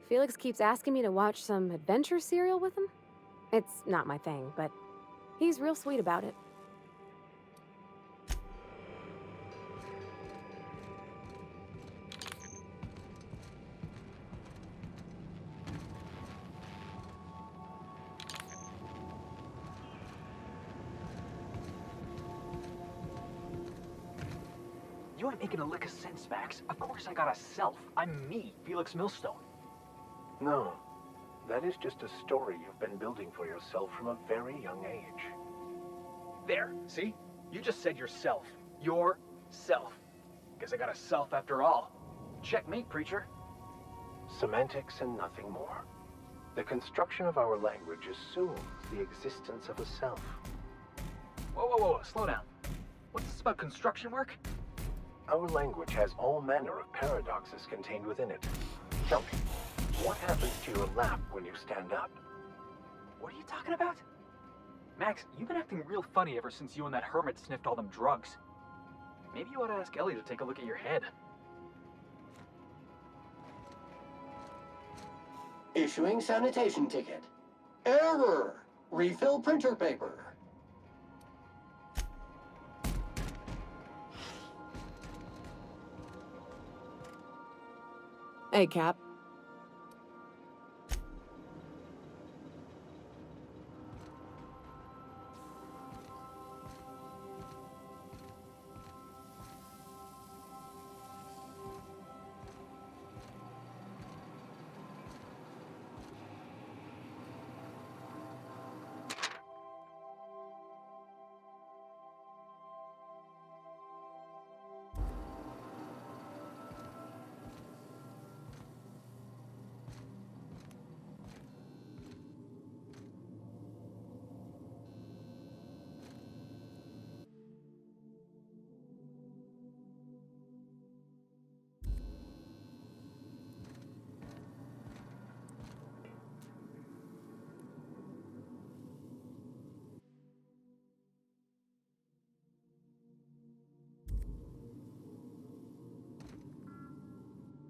Felix keeps asking me to watch some adventure serial with him. It's not my thing, but he's real sweet about it. You ain't making a lick of sense, Max. Of course I got a self. I'm me, Felix Millstone. No, that is just a story you've been building for yourself from a very young age. There, see? You just said yourself. Yourself. Guess I got a self after all. Checkmate, preacher. Semantics and nothing more. The construction of our language assumes the existence of a self. Whoa, slow down. What's this about construction work? Our language has all manner of paradoxes contained within it. Tell me, what happens to your lap when you stand up? What are you talking about? Max, you've been acting real funny ever since you and that hermit sniffed all them drugs. Maybe you ought to ask Ellie to take a look at your head. Issuing sanitation ticket. Error! Refill printer paper. Hey, Cap.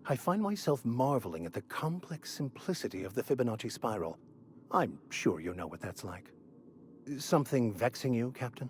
I find myself marveling at the complex simplicity of the Fibonacci spiral. I'm sure you know what that's like. Something vexing you, Captain?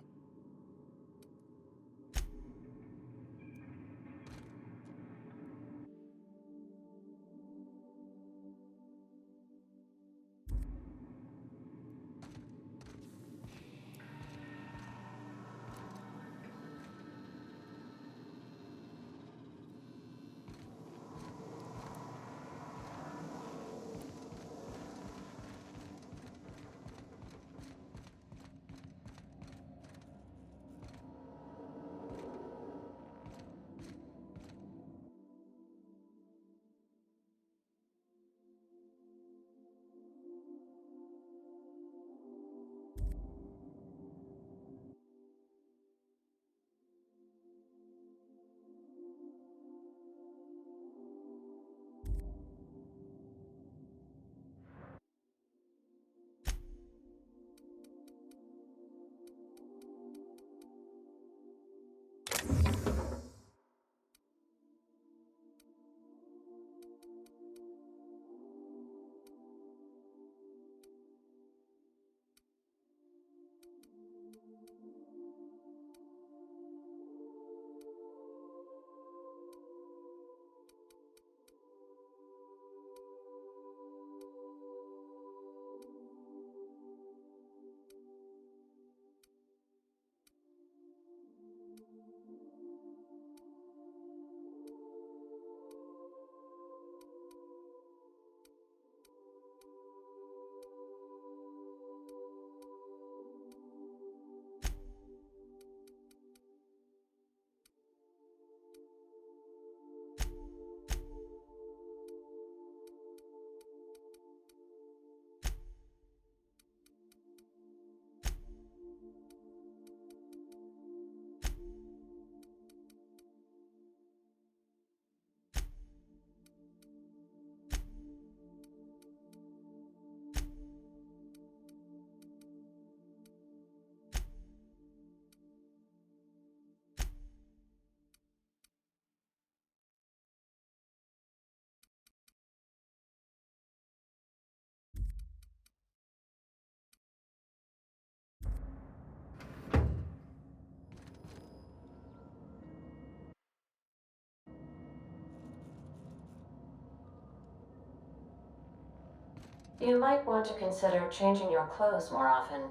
You might want to consider changing your clothes more often.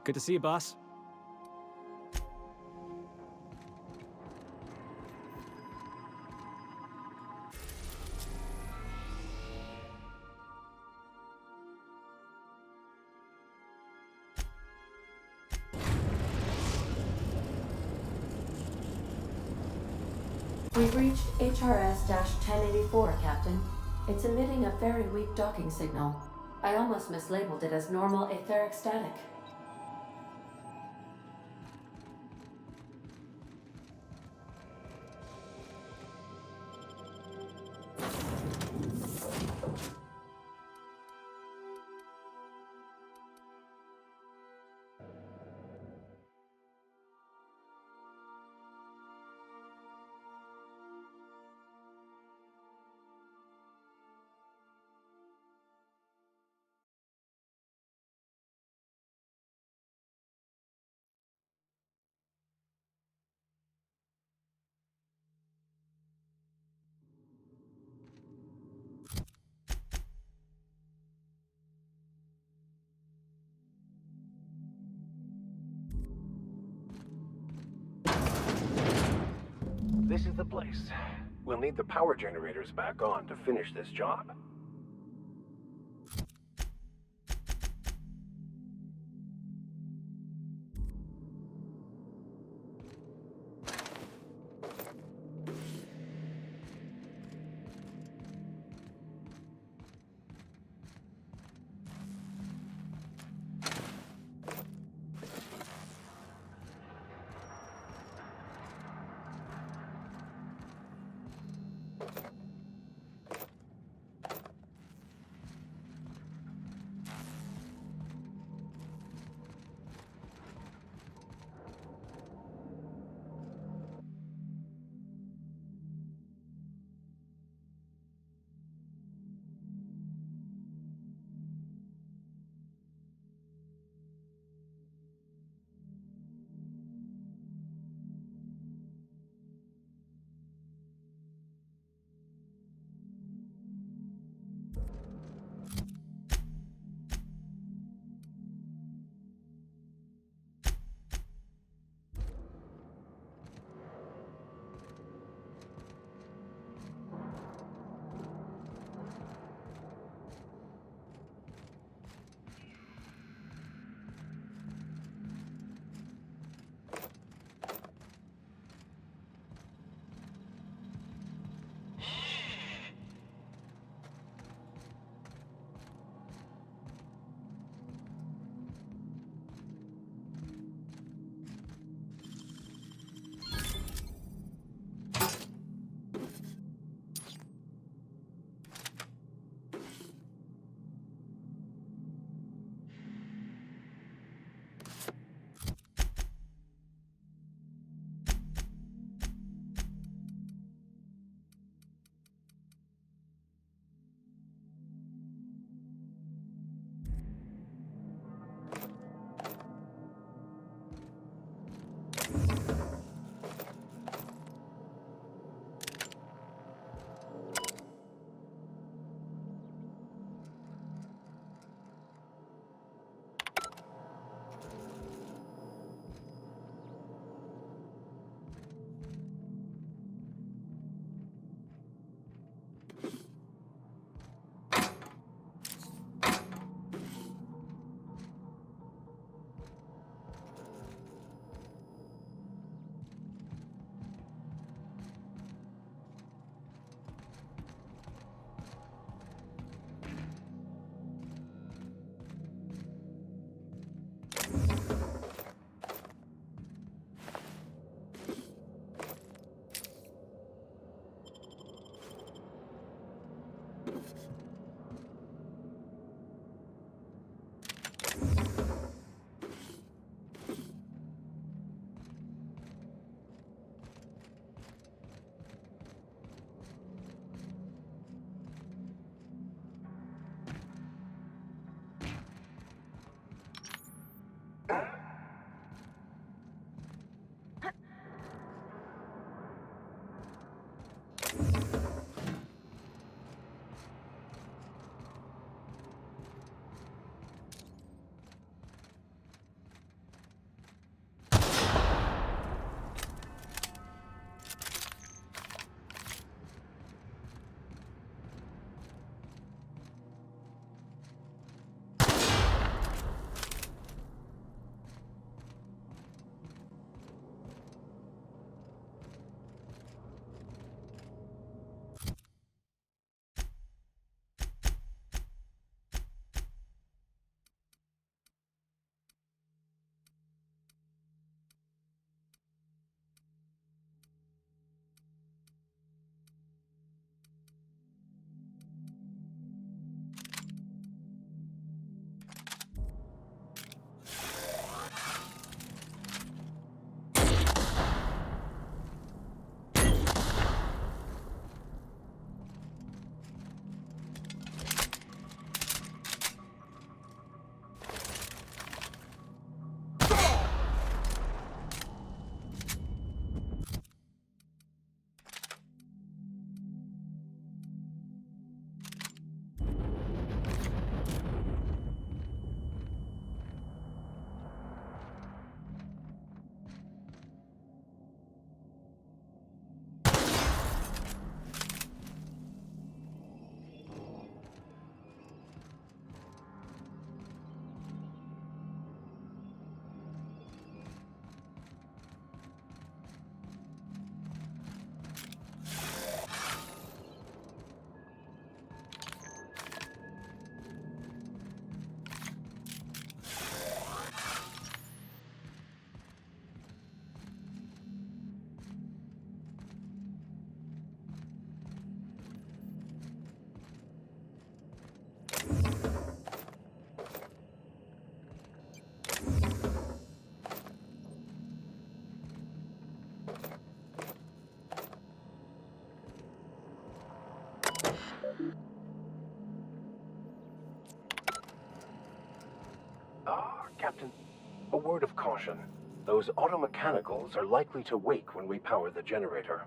Good to see you, boss. We've reached HRS-1084, Captain. It's emitting a very weak docking signal. I almost mislabeled it as normal etheric static. This is the place. We'll need the power generators back on to finish this job. Captain, a word of caution. Those automechanicals are likely to wake when we power the generator.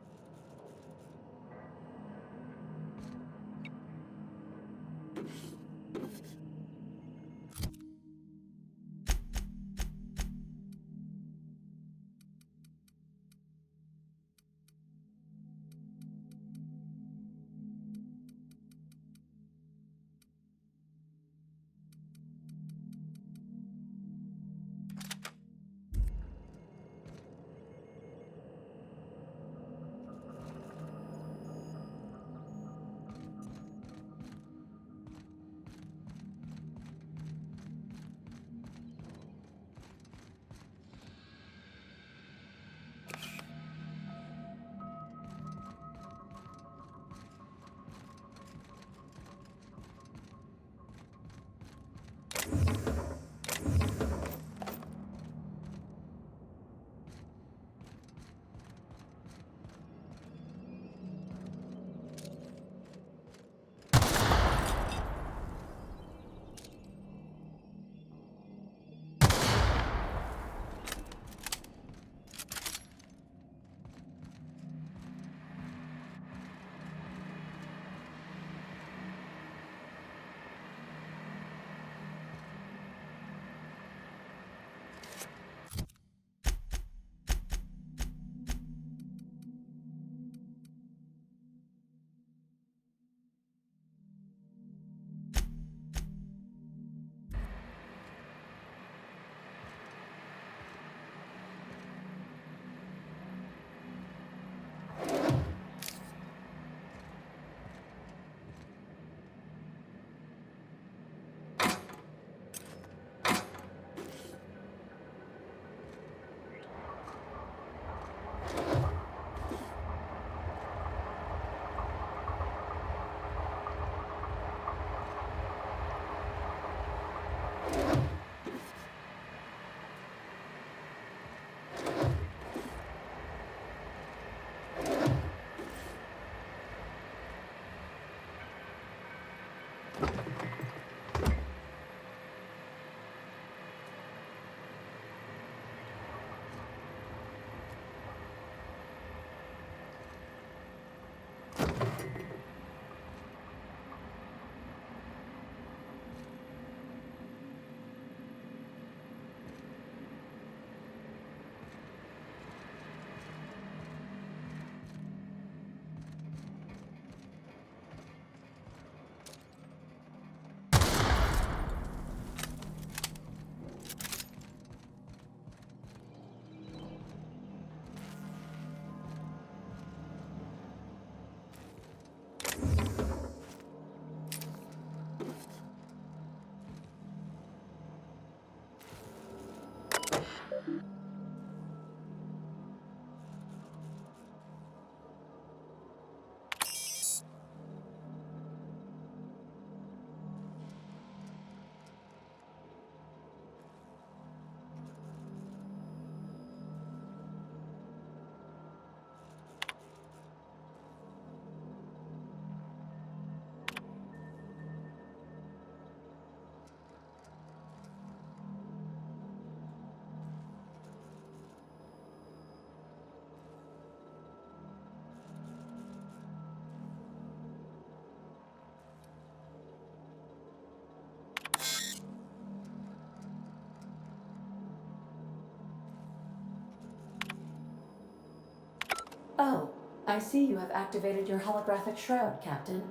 Oh, I see you have activated your holographic shroud, Captain.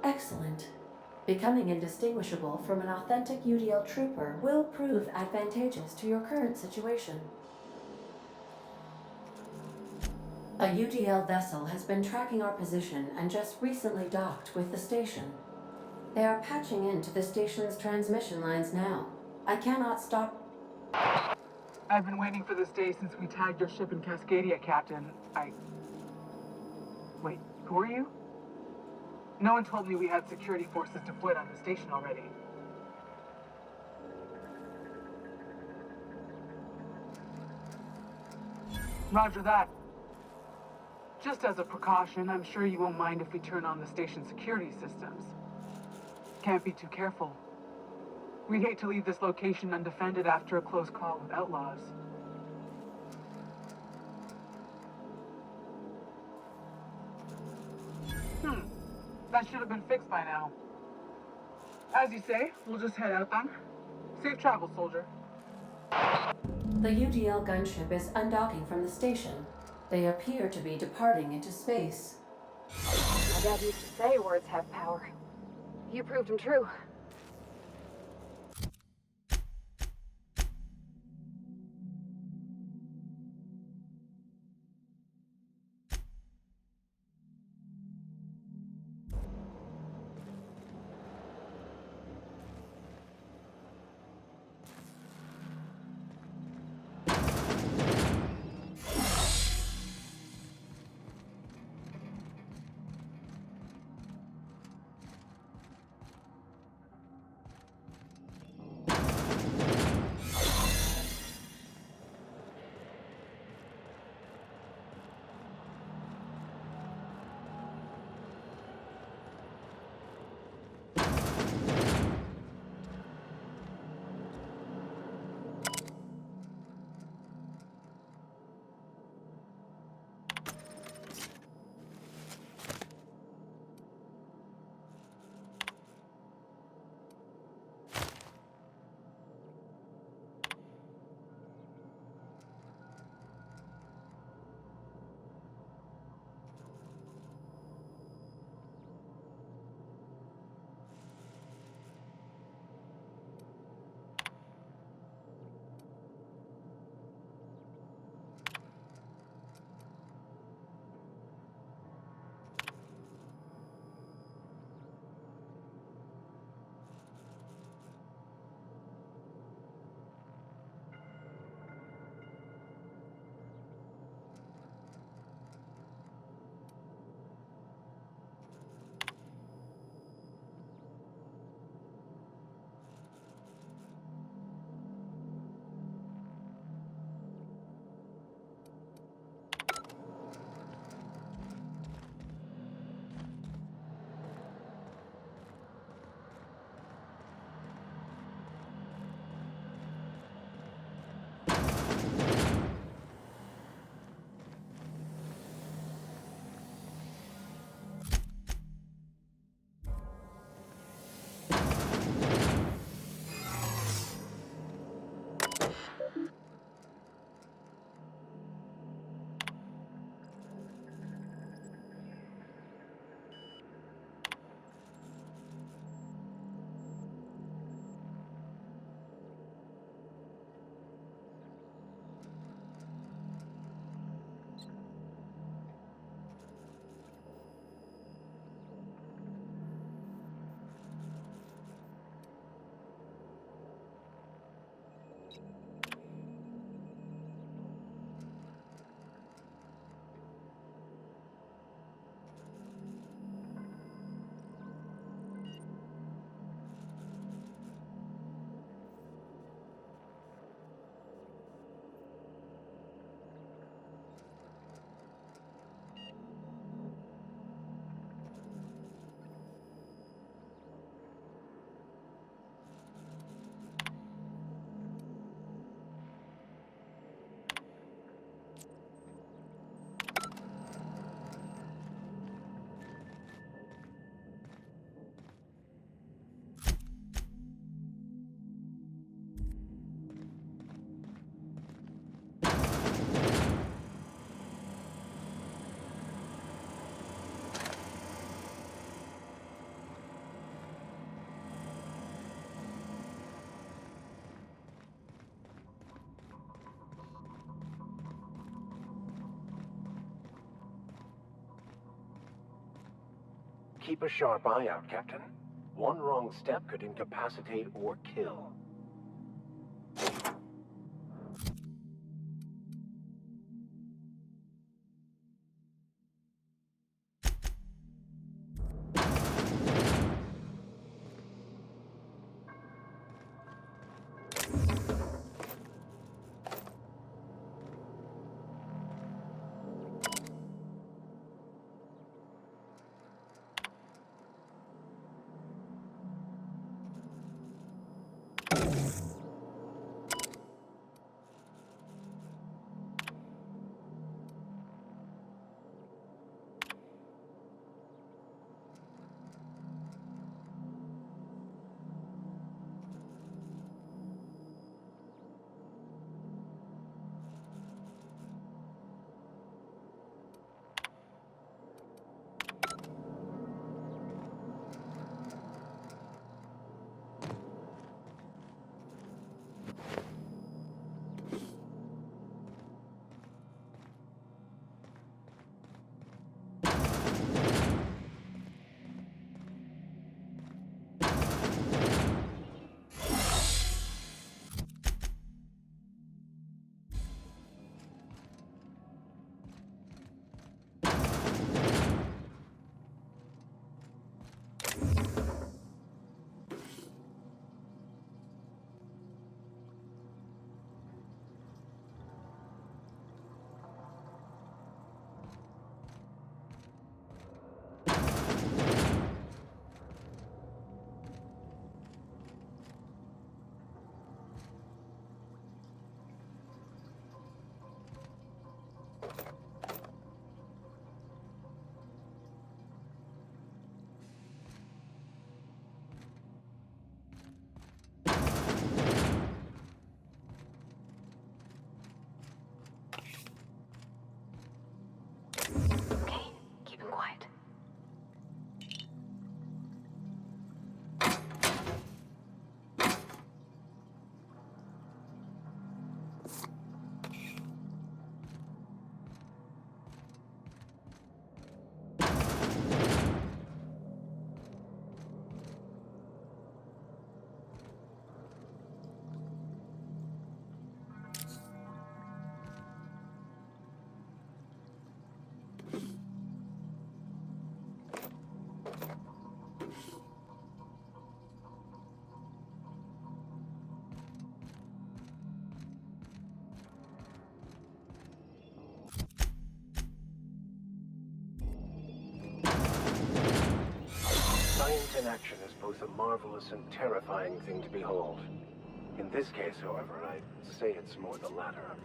Excellent. Becoming indistinguishable from an authentic UDL trooper will prove advantageous to your current situation. A UDL vessel has been tracking our position and just recently docked with the station. They are patching into the station's transmission lines now. I cannot stop. I've been waiting for this day since we tagged your ship in Cascadia, Captain. Wait, who are you? No one told me we had security forces deployed on the station already. Roger that. Just as a precaution, I'm sure you won't mind if we turn on the station security systems. Can't be too careful. We'd hate to leave this location undefended after a close call with outlaws. That should have been fixed by now. As you say, we'll just head out then. Safe travel, soldier. The UDL gunship is undocking from the station. They appear to be departing into space. My dad used to say words have power. You proved them true. Keep a sharp eye out, Captain. One wrong step could incapacitate or kill. Science in action is both a marvelous and terrifying thing to behold. In this case, however, I'd say it's more the latter.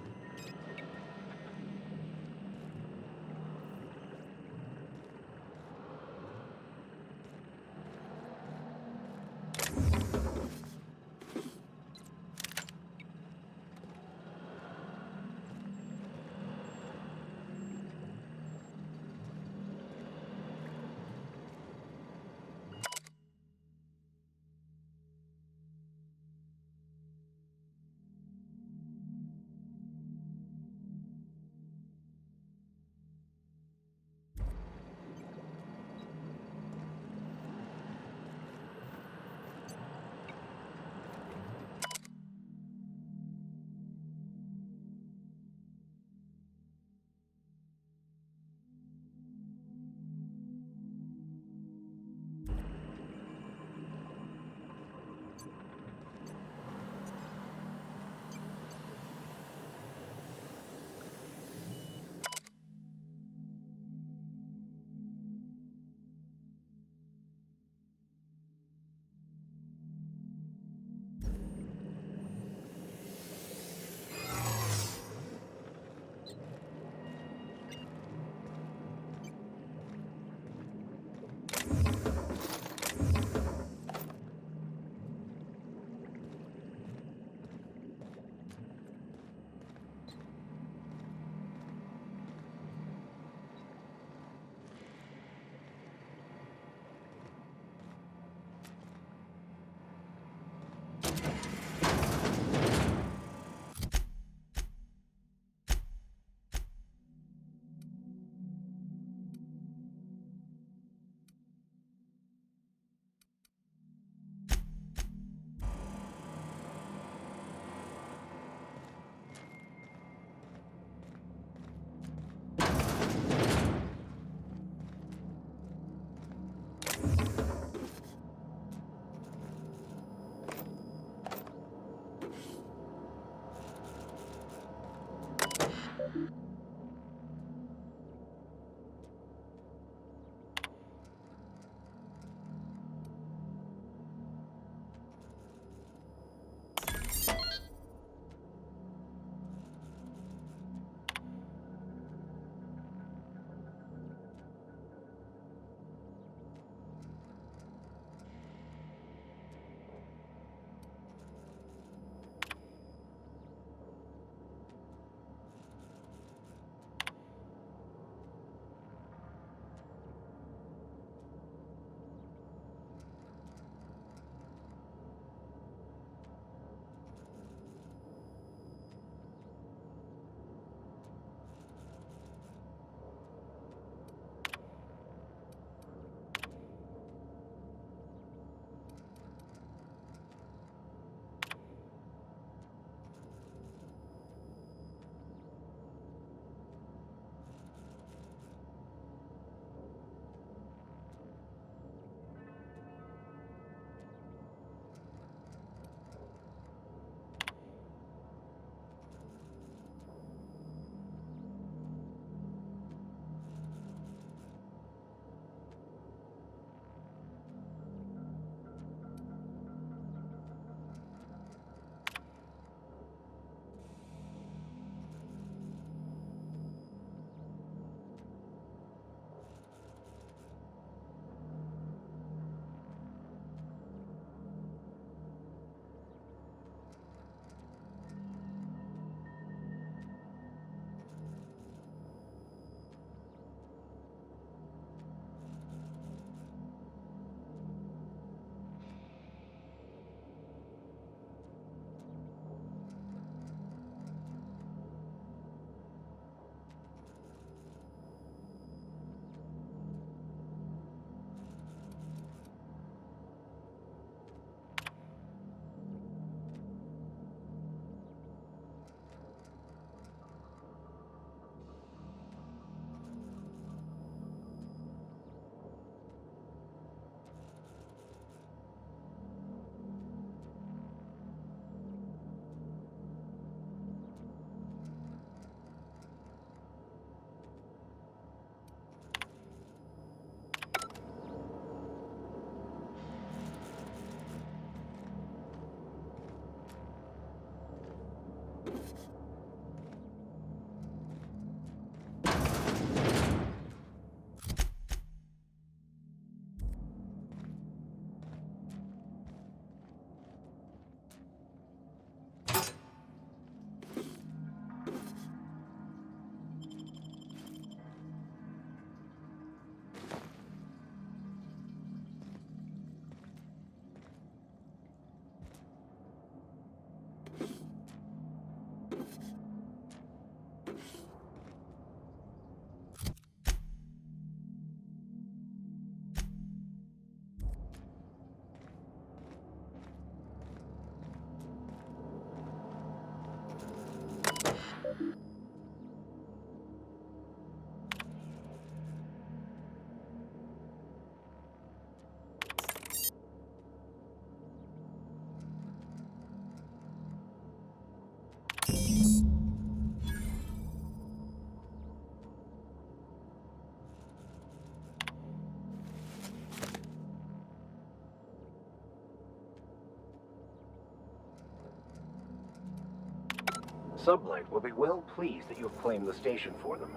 SubLight will be well pleased that you have claimed the station for them.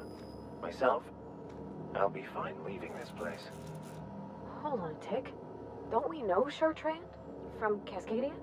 Myself, I'll be fine leaving this place. Hold on a tick. Don't we know Chartrand? From Cascadia?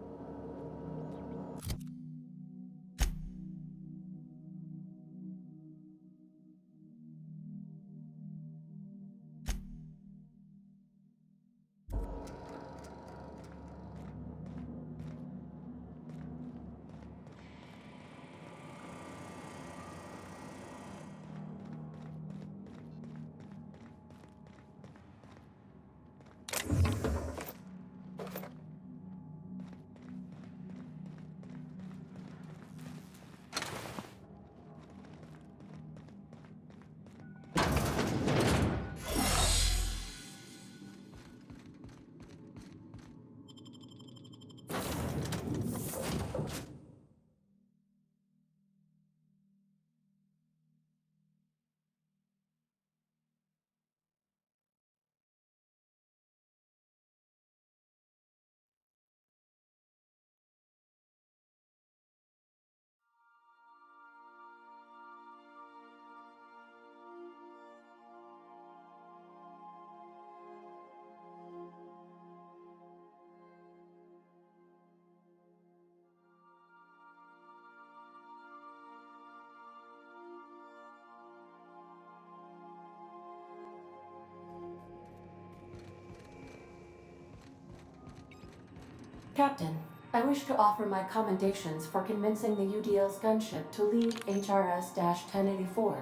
Captain, I wish to offer my commendations for convincing the UDL's gunship to leave HRS-1084.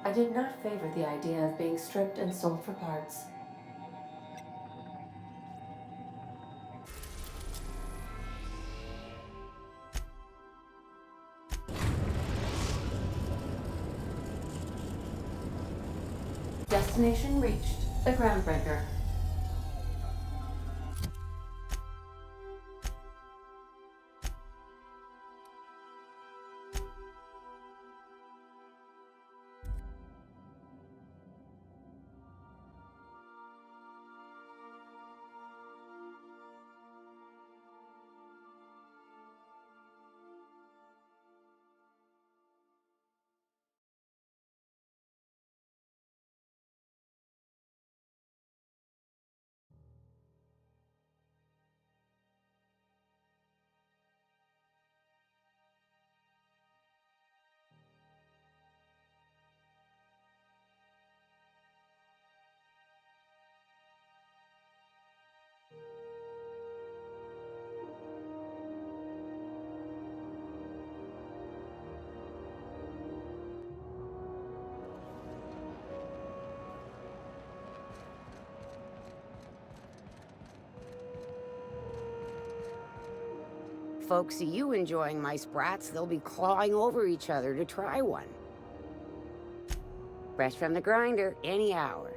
I did not favor the idea of being stripped and sold for parts. Destination reached. The Groundbreaker. Folks see you enjoying my sprats, they'll be clawing over each other to try one. Fresh from the grinder, any hour.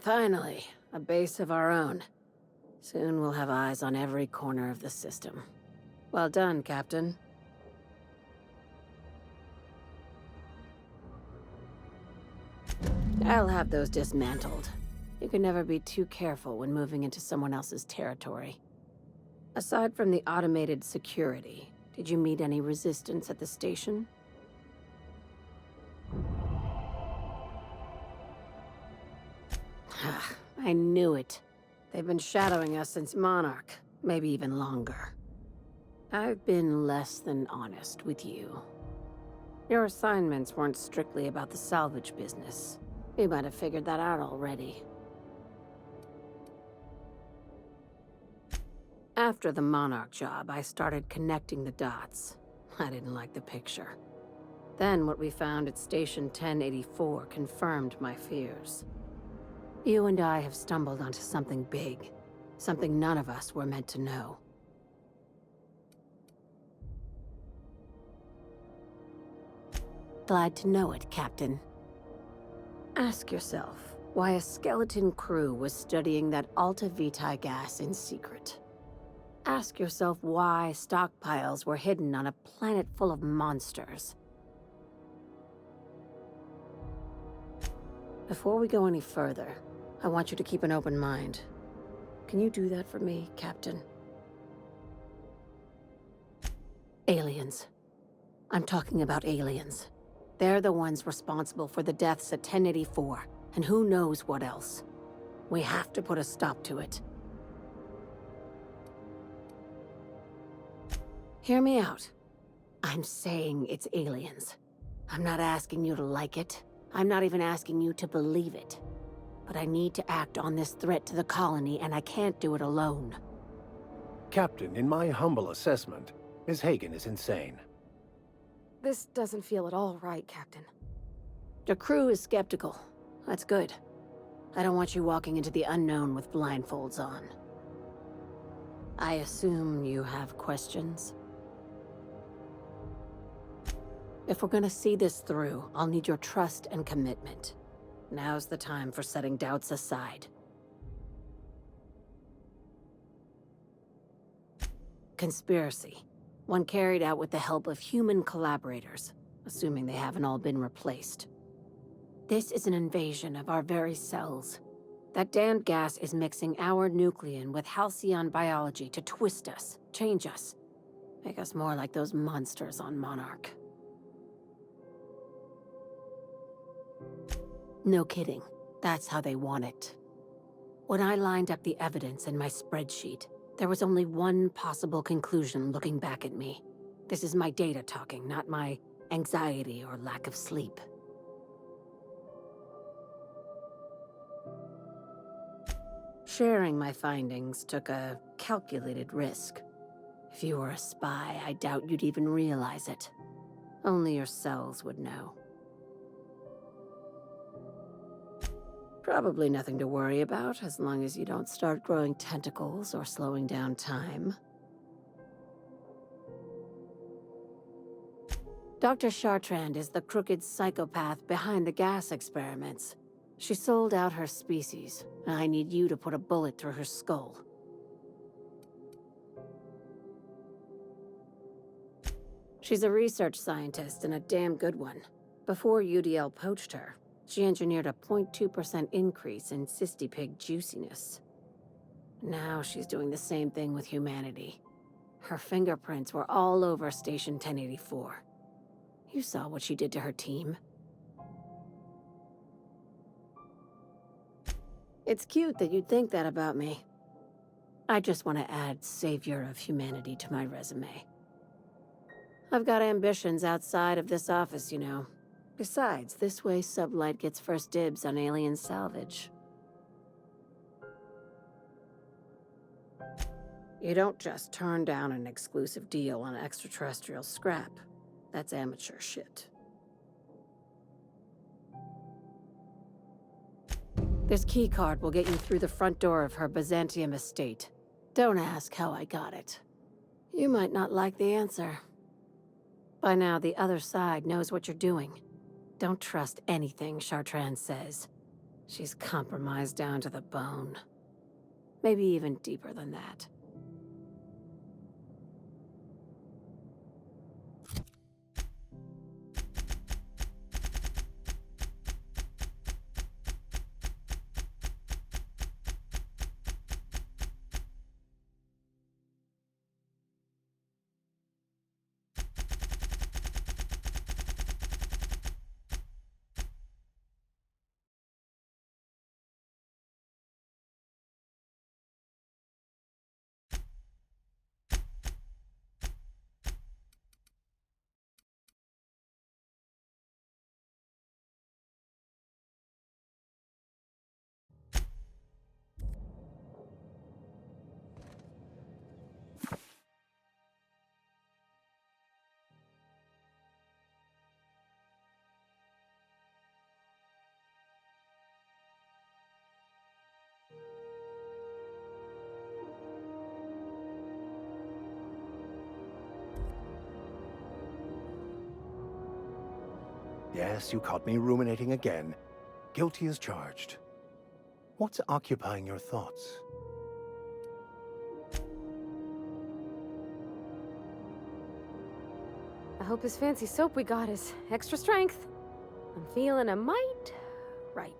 Finally, a base of our own. Soon we'll have eyes on every corner of the system. Well done, Captain. I'll have those dismantled. You can never be too careful when moving into someone else's territory. Aside from the automated security, did you meet any resistance at the station? I knew it. They've been shadowing us since Monarch, maybe even longer. I've been less than honest with you. Your assignments weren't strictly about the salvage business. You might have figured that out already. After the Monarch job, I started connecting the dots. I didn't like the picture. Then what we found at Station 1084 confirmed my fears. You and I have stumbled onto something big. Something none of us were meant to know. Glad to know it, Captain. Ask yourself why a skeleton crew was studying that Alta Vitae gas in secret. Ask yourself why stockpiles were hidden on a planet full of monsters. Before we go any further, I want you to keep an open mind. Can you do that for me, Captain? Aliens. I'm talking about aliens. They're the ones responsible for the deaths at 1084, and who knows what else. We have to put a stop to it. Hear me out. I'm saying it's aliens. I'm not asking you to like it. I'm not even asking you to believe it. But I need to act on this threat to the colony, and I can't do it alone. Captain, in my humble assessment, Ms. Hagen is insane. This doesn't feel at all right, Captain. Your crew is skeptical. That's good. I don't want you walking into the unknown with blindfolds on. I assume you have questions? If we're gonna see this through, I'll need your trust and commitment. Now's the time for setting doubts aside. Conspiracy. One carried out with the help of human collaborators, assuming they haven't all been replaced. This is an invasion of our very cells. That damned gas is mixing our nucleon with halcyon biology to twist us, change us, make us more like those monsters on Monarch. No kidding. That's how they want it. When I lined up the evidence in my spreadsheet, there was only one possible conclusion looking back at me. This is my data talking, not my anxiety or lack of sleep. Sharing my findings took a calculated risk. If you were a spy, I doubt you'd even realize it. Only your cells would know. Probably nothing to worry about, as long as you don't start growing tentacles or slowing down time. Dr. Chartrand is the crooked psychopath behind the gas experiments. She sold out her species, and I need you to put a bullet through her skull. She's a research scientist and a damn good one. Before UDL poached her, she engineered a 0.2% increase in cystipig juiciness. Now she's doing the same thing with humanity. Her fingerprints were all over Station 1084. You saw what she did to her team. It's cute that you'd think that about me. I just want to add savior of humanity to my resume. I've got ambitions outside of this office, you know. Besides, this way SubLight gets first dibs on alien salvage. You don't just turn down an exclusive deal on extraterrestrial scrap. That's amateur shit. This keycard will get you through the front door of her Byzantium estate. Don't ask how I got it. You might not like the answer. By now, the other side knows what you're doing. Don't trust anything Chartrand says. She's compromised down to the bone. Maybe even deeper than that. Yes, you caught me ruminating again. Guilty as charged. What's occupying your thoughts? I hope this fancy soap we got is extra strength. I'm feeling a mite ripe.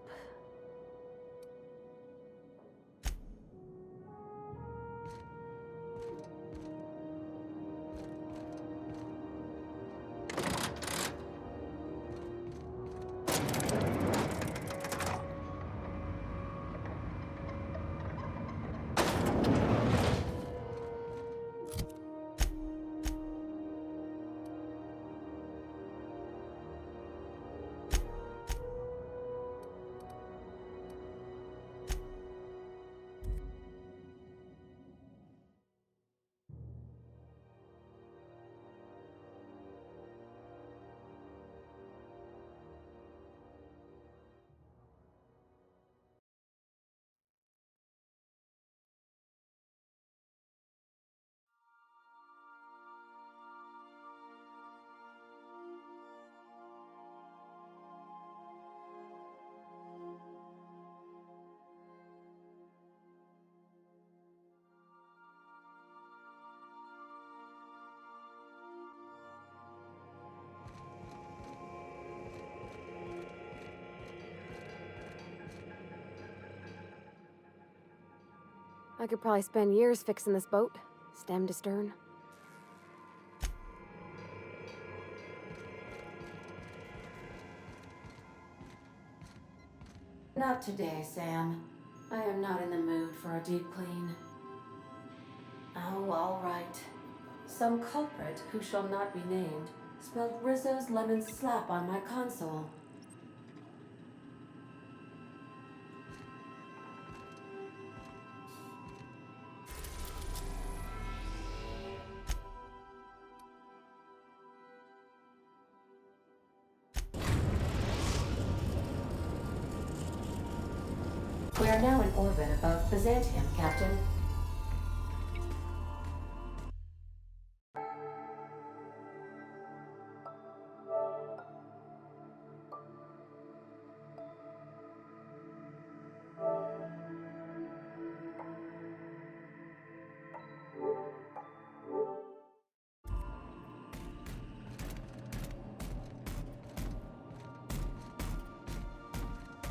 I could probably spend years fixing this boat, stem to stern. Not today, Sam. I am not in the mood for a deep clean. Oh, all right. Some culprit who shall not be named spilled Rizzo's lemon slap on my console. We are now in orbit above Byzantium, Captain.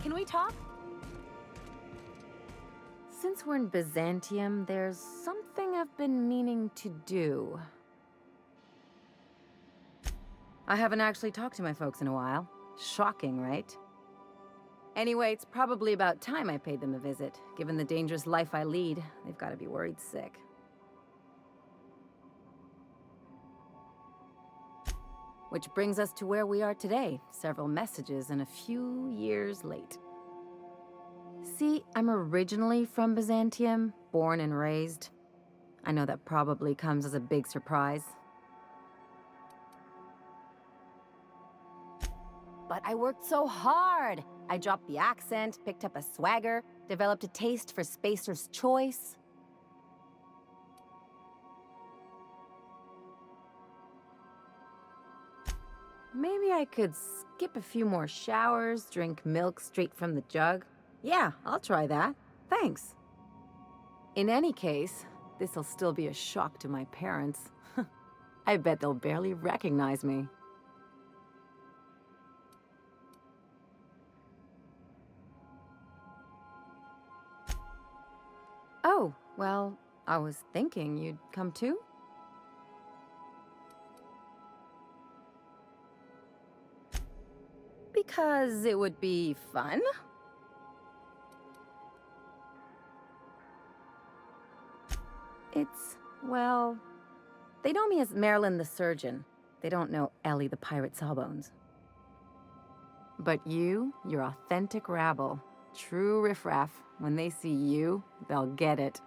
Can we talk? Since we're in Byzantium, there's something I've been meaning to do. I haven't actually talked to my folks in a while. Shocking, right? Anyway, it's probably about time I paid them a visit. Given the dangerous life I lead, they've got to be worried sick. Which brings us to where we are today, several messages and a few years late. See, I'm originally from Byzantium, born and raised. I know that probably comes as a big surprise. But I worked so hard! I dropped the accent, picked up a swagger, developed a taste for Spacer's choice. Maybe I could skip a few more showers, drink milk straight from the jug. Yeah, I'll try that. Thanks. In any case, this'll still be a shock to my parents. I bet they'll barely recognize me. Oh, well, I was thinking you'd come too? Because it would be fun? It's, well, they know me as Marilyn the Surgeon. They don't know Ellie the Pirate Sawbones. But you're authentic rabble. True riffraff. When they see you, they'll get it.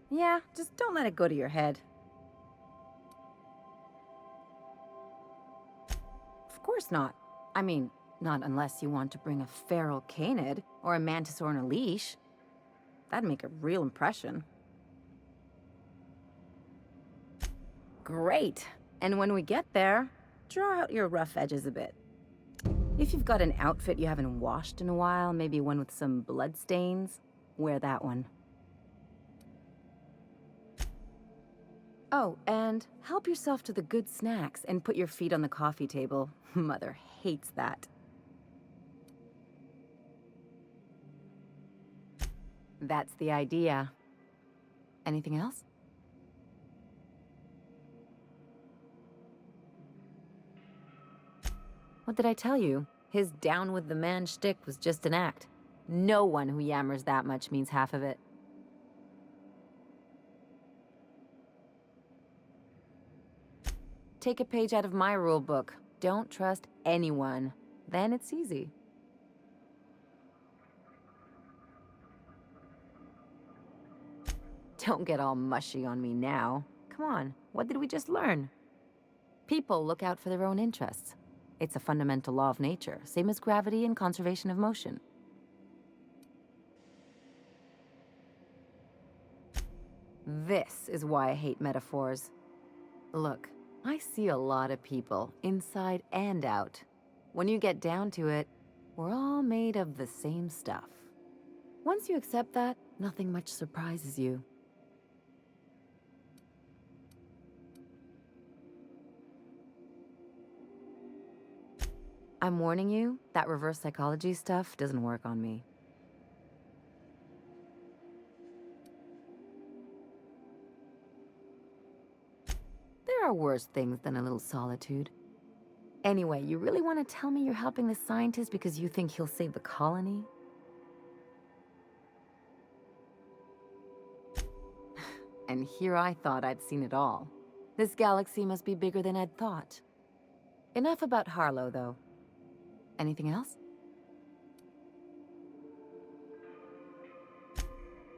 Yeah, just don't let it go to your head. Of course not. I mean, not unless you want to bring a feral canid or a mantis on a leash. That'd make a real impression. Great. And when we get there, draw out your rough edges a bit. If you've got an outfit you haven't washed in a while, maybe one with some blood stains, wear that one. Oh, and help yourself to the good snacks and put your feet on the coffee table. Mother hates that. That's the idea. Anything else? What did I tell you? His down with the man shtick was just an act. No one who yammers that much means half of it. Take a page out of my rule book. Don't trust anyone. Then it's easy. Don't get all mushy on me now. Come on, what did we just learn? People look out for their own interests. It's a fundamental law of nature, same as gravity and conservation of motion. This is why I hate metaphors. Look, I see a lot of people, inside and out. When you get down to it, we're all made of the same stuff. Once you accept that, nothing much surprises you. I'm warning you, that reverse psychology stuff doesn't work on me. There are worse things than a little solitude. Anyway, you really want to tell me you're helping the scientist because you think he'll save the colony? And here I thought I'd seen it all. This galaxy must be bigger than I'd thought. Enough about Harlow, though. Anything else?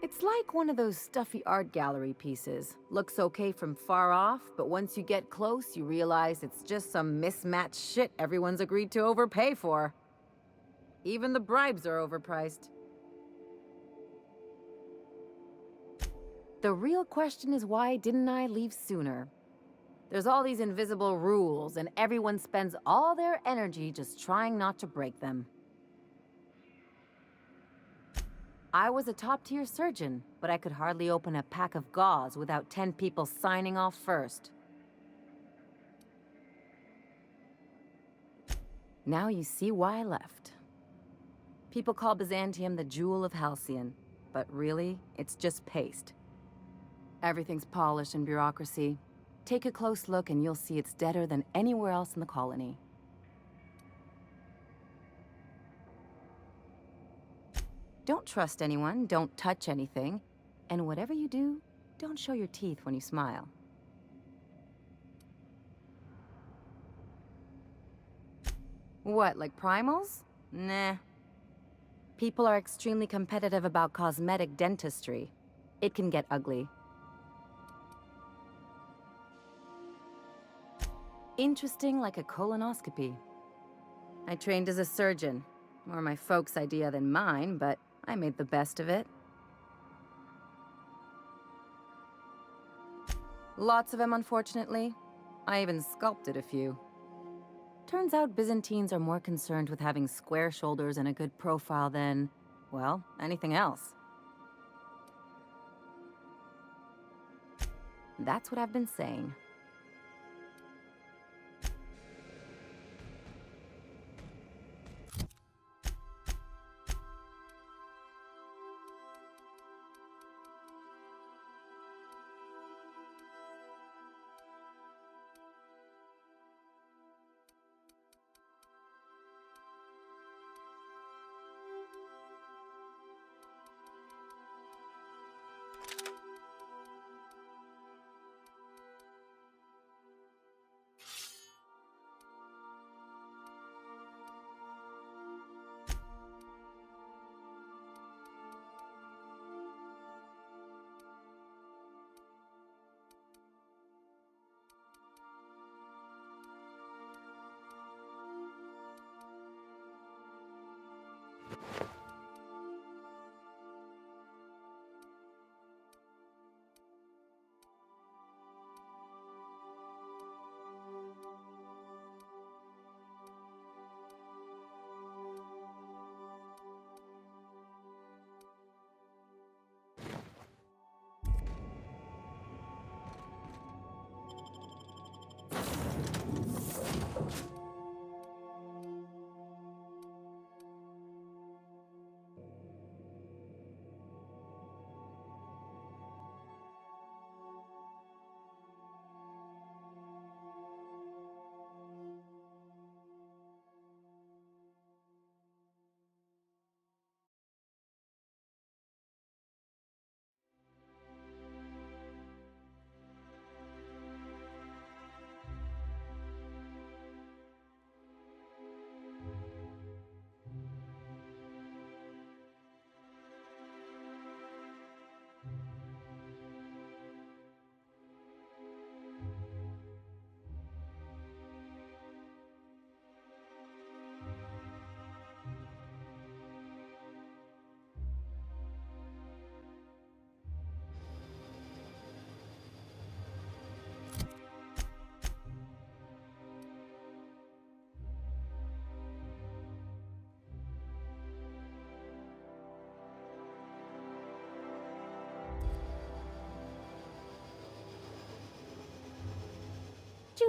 It's like one of those stuffy art gallery pieces. Looks okay from far off, but once you get close, you realize it's just some mismatched shit everyone's agreed to overpay for. Even the bribes are overpriced. The real question is, why didn't I leave sooner? There's all these invisible rules, and everyone spends all their energy just trying not to break them. I was a top-tier surgeon, but I could hardly open a pack of gauze without 10 people signing off first. Now you see why I left. People call Byzantium the jewel of Halcyon, but really, it's just paste. Everything's polished and bureaucracy. Take a close look and you'll see it's deader than anywhere else in the colony. Don't trust anyone, don't touch anything, and whatever you do, don't show your teeth when you smile. What, like primals? Nah. People are extremely competitive about cosmetic dentistry. It can get ugly. Interesting like a colonoscopy. I trained as a surgeon. More my folks' idea than mine, but I made the best of it. Lots of them, unfortunately. I even sculpted a few. Turns out Byzantines are more concerned with having square shoulders and a good profile than, well, anything else. That's what I've been saying.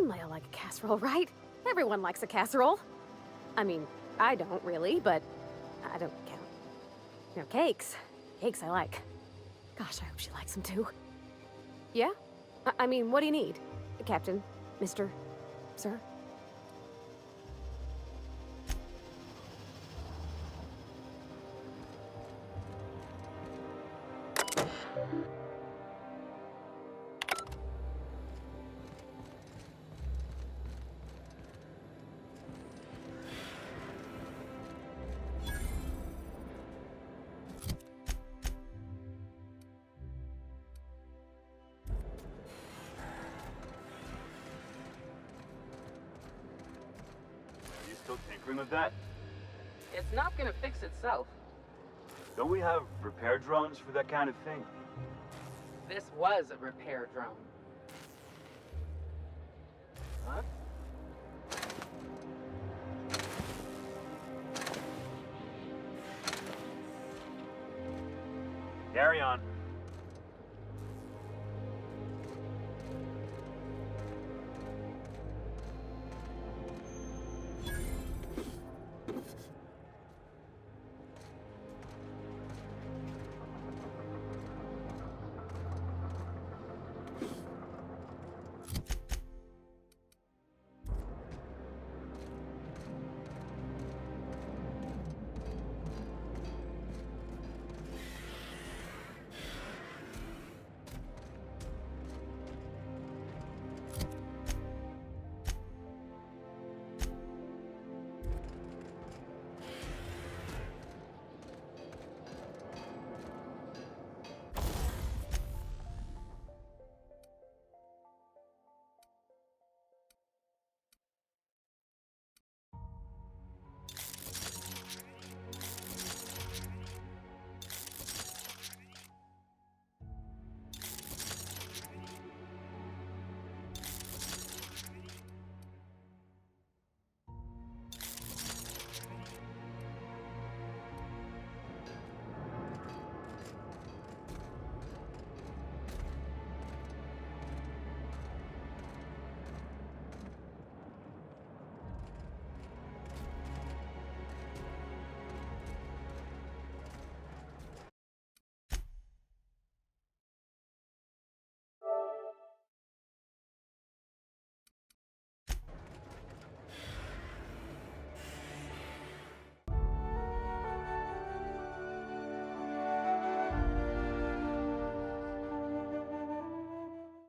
and Leia like a casserole, right? Everyone likes a casserole. I mean, I don't really, but I don't count. You know, cakes. Cakes I like. Gosh, I hope she likes them too. Yeah? I mean, what do you need? Captain? Mr. Sir? Still tinkering with that? It's not gonna fix itself. Don't we have repair drones for that kind of thing? This was a repair drone. Huh? Carry on.